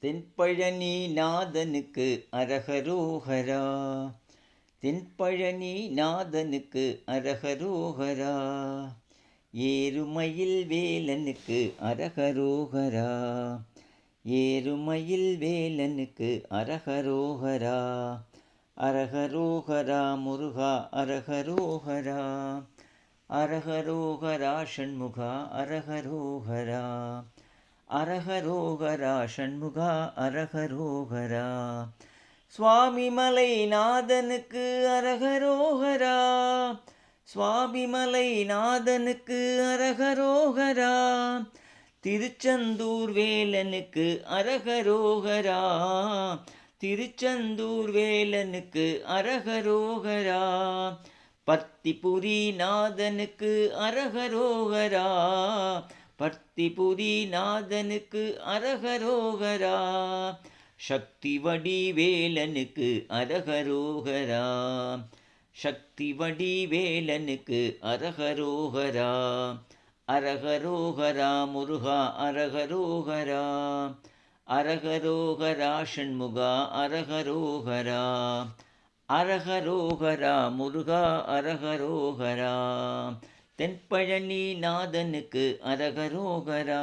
தென்பழனி நாதனுக்கு அரகரோகரா. தென்பழனி நாதனுக்கு அரகரோகரா. ஏறுமயில் வேலனுக்கு அரகரோகரா. ஏறுமயில் வேலனுக்கு அரகரோகரா. அரகரோகரா முருகா அரகரோகரா. அரகரோகரா ஷண்முகா அரகரோகரா. அரகரோகரா ஷண்முகா அரகரோகரா. சுவாமிமலை நாதனுக்கு அரகரோகரா. சுவாமிமலை நாதனுக்கு அரகரோகரா. திருச்செந்தூர் வேலனுக்கு அரகரோகரா. திருச்செந்தூர் வேலனுக்கு அரகரோகரா. பத்திபுரி நாதனுக்கு அரகரோகரா. பத்திபுரி நாதனுக்கு அரகரோகரா. சக்தி வடிவேலனுக்கு அரகரோகரா. சக்தி வடிவேலனுக்கு அரகரோகரா. அரகரோகரா முருகா அரகரோகரா. அரகரோகரா ஷண்முகா அரகரோகரா. அரகரோகரா முருகா அரகரோகரா. தென்பழனி நாதனுக்கு அரகரோகரா.